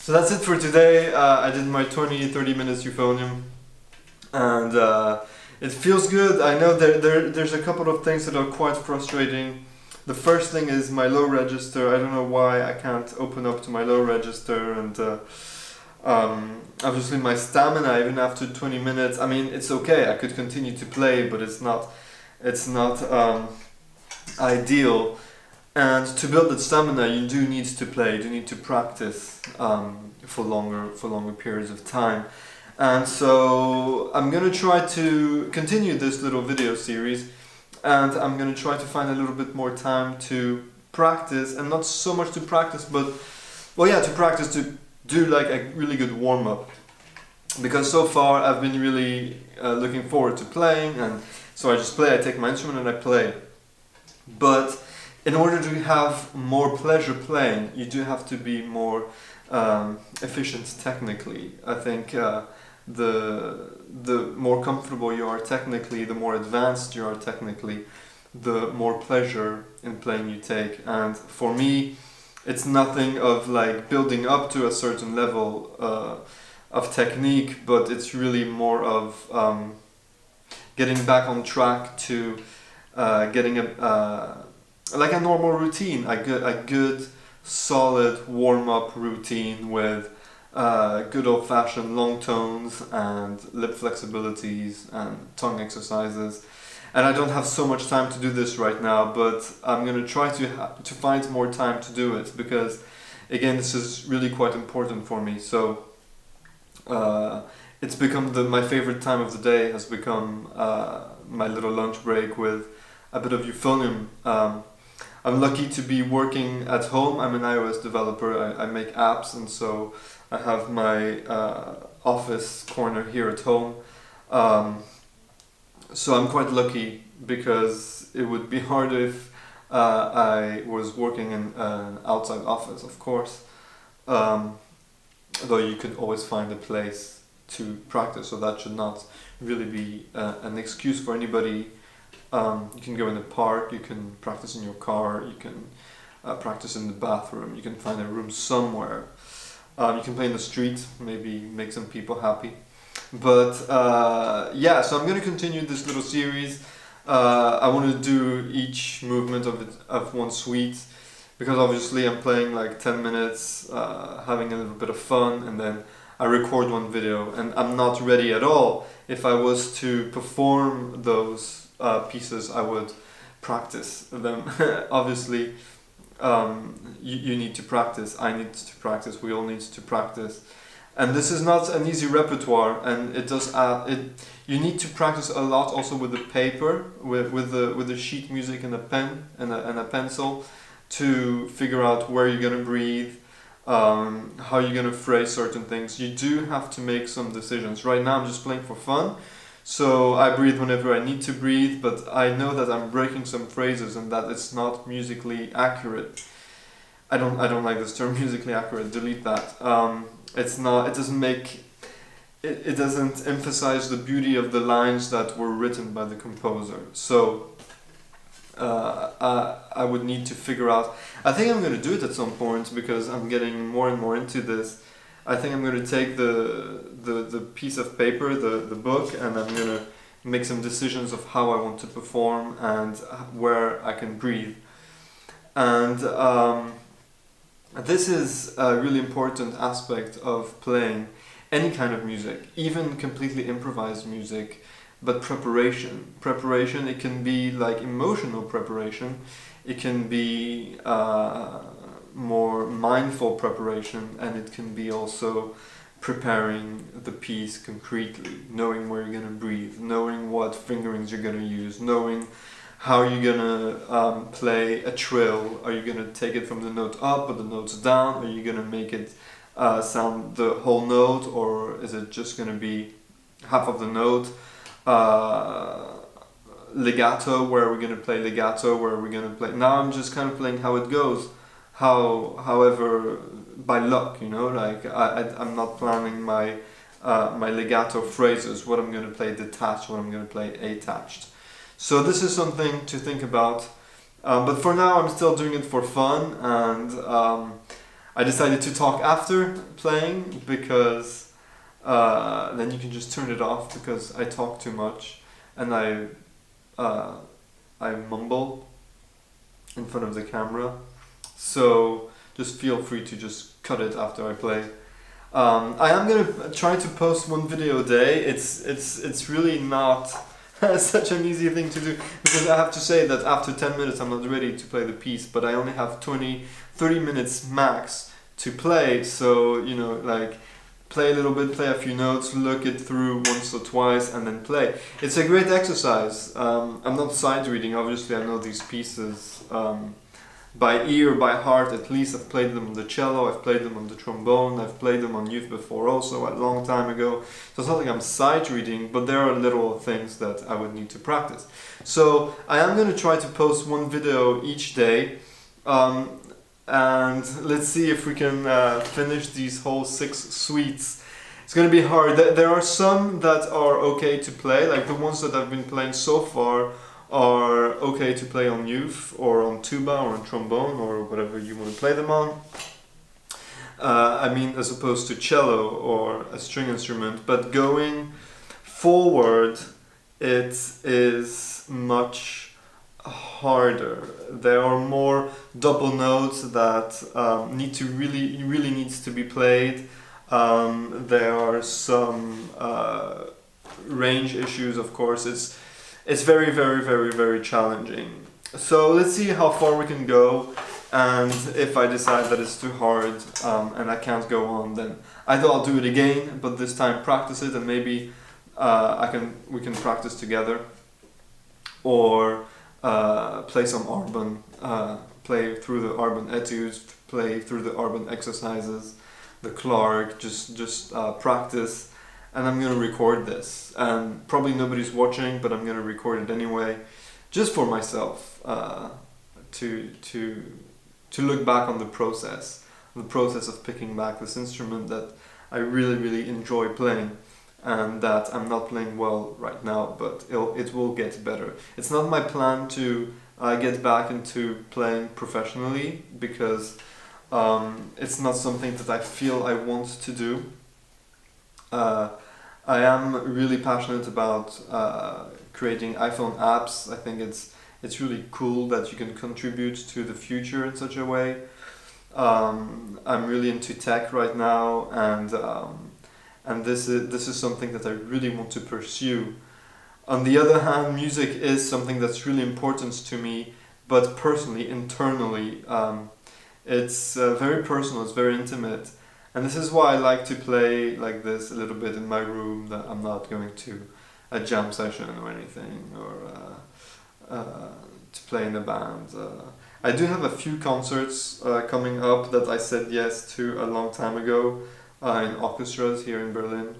So that's it for today. I did my 20-30 minutes euphonium, and it feels good. I know there's a couple of things that are quite frustrating. The first thing is my low register. I don't know why I can't open up to my low register, and obviously my stamina, even after 20 minutes, I mean, it's okay, I could continue to play, but it's not ideal. And to build that stamina, you do need to play, you do need to practice for longer periods of time. And so I'm going to try to continue this little video series, and I'm going to try to find a little bit more time to practice, and not so much to practice, but, well, yeah, to practice, to do like a really good warm-up. because so far I've been really looking forward to playing, and so I just play, I take my instrument and I play. But in order to have more pleasure playing, you do have to be more efficient technically. I think the more comfortable you are technically, the more advanced you are technically, the more pleasure in playing you take. And for me, it's nothing of like building up to a certain level of technique, but it's really more of getting back on track to getting like a normal routine, a good solid warm-up routine with good old-fashioned long tones and lip flexibilities and tongue exercises. And I don't have so much time to do this right now, but I'm going to try to find more time to do it, because again, this is really quite important for me. So it's become my favorite time of the day has become my little lunch break with a bit of Euphonium. I'm lucky to be working at home. I'm an iOS developer. I make apps, and so I have my office corner here at home. So I'm quite lucky, because it would be hard if I was working in an outside office, of course. Though you could always find a place to practice, so that should not really be an excuse for anybody. You can go in the park, you can practice in your car, you can practice in the bathroom, you can find a room somewhere. You can play in the street, maybe make some people happy. But yeah, so I'm going to continue this little series. I want to do each movement of one suite, because obviously I'm playing like 10 minutes, having a little bit of fun, and then I record one video, and I'm not ready at all. If I was to perform those pieces, I would practice them. Obviously, you need to practice, I need to practice, we all need to practice. And this is not an easy repertoire, and it does you need to practice a lot also with the paper, with the sheet music and a pen and a pencil, to figure out where you're gonna breathe, how you're gonna phrase certain things. You do have to make some decisions. Right now I'm just playing for fun, so I breathe whenever I need to breathe, but I know that I'm breaking some phrases and that it's not musically accurate. I don't like this term, musically accurate. Delete that. It's not. It doesn't make. It doesn't emphasize the beauty of the lines that were written by the composer. So I would need to figure out. I think I'm going to do it at some point, because I'm getting more and more into this. I think I'm going to take the piece of paper, the book, and I'm going to make some decisions of how I want to perform and where I can breathe. And this is a really important aspect of playing any kind of music, even completely improvised music, but preparation. Preparation, it can be like emotional preparation, it can be more mindful preparation, and it can be also preparing the piece concretely, knowing where you're going to breathe, knowing what fingerings you're going to use, knowing how you're going to play a trill. Are you going to take it from the note up or the notes down? Are you going to make it sound the whole note, or is it just going to be half of the note? Legato, where are we going to play legato, where are we going to play... Now I'm just kind of playing how it goes, however, by luck, you know, like I'm not planning my my legato phrases, what I'm going to play detached, what I'm going to play attached. So this is something to think about, but for now I'm still doing it for fun, and I decided to talk after playing, because then you can just turn it off, because I talk too much and I mumble in front of the camera. So just feel free to just cut it after I play. I am gonna try to post one video a day. It's really not such an easy thing to do, because I have to say that after 10 minutes I'm not ready to play the piece, but I only have 30 minutes max to play. So, you know, like, play a little bit, play a few notes, look it through once or twice, and then play. It's a great exercise. I'm not sight reading, obviously I know these pieces by ear, by heart. At least I've played them on the cello, I've played them on the trombone, I've played them on youth before also a long time ago. So it's not like I'm sight reading, but there are little things that I would need to practice. So I am going to try to post one video each day, and let's see if we can finish these whole 6 suites. It's going to be hard. There are some that are okay to play, like the ones that I've been playing so far are okay to play on youth or on tuba or on trombone or whatever you want to play them on. I mean, as opposed to cello or a string instrument. But going forward, it is much harder. There are more double notes that really needs to be played. There are some range issues, of course. It's very challenging. So let's see how far we can go, and if I decide that it's too hard and I can't go on, then either I'll do it again, but this time practice it, and maybe we can practice together, or play some Arban, play through the Arban etudes, play through the Arban exercises, the Clark, just practice. And I'm going to record this, and probably nobody's watching, but I'm going to record it anyway, just for myself, to look back on the process of picking back this instrument that I really enjoy playing, and that I'm not playing well right now, but it will get better. It's not my plan to get back into playing professionally, because it's not something that I feel I want to do. I am really passionate about creating iPhone apps. I think it's really cool that you can contribute to the future in such a way. I'm really into tech right now, and this is something that I really want to pursue. On the other hand, music is something that's really important to me, but personally, internally, it's very personal. It's very intimate. And this is why I like to play like this a little bit in my room, that I'm not going to a jam session or anything, or to play in a band. I do have a few concerts coming up that I said yes to a long time ago in orchestras here in Berlin,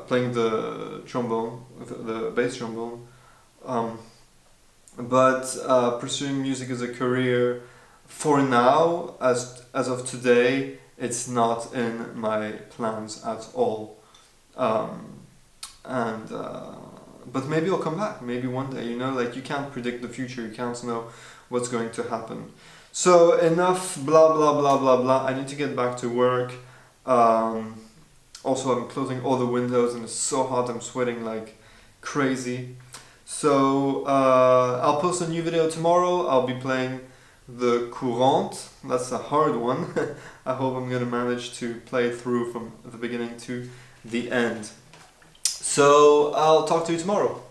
playing the trombone, the bass trombone. But pursuing music as a career, for now, as of today, it's not in my plans at all. But maybe I'll come back, maybe one day, like you can't predict the future, you can't know what's going to happen. So enough blah blah blah blah blah, I need to get back to work. Also, I'm closing all the windows and it's so hot, I'm sweating like crazy. So I'll post a new video tomorrow. I'll be playing the courante. That's a hard one. I hope I'm gonna manage to play it through from the beginning to the end. So I'll talk to you tomorrow.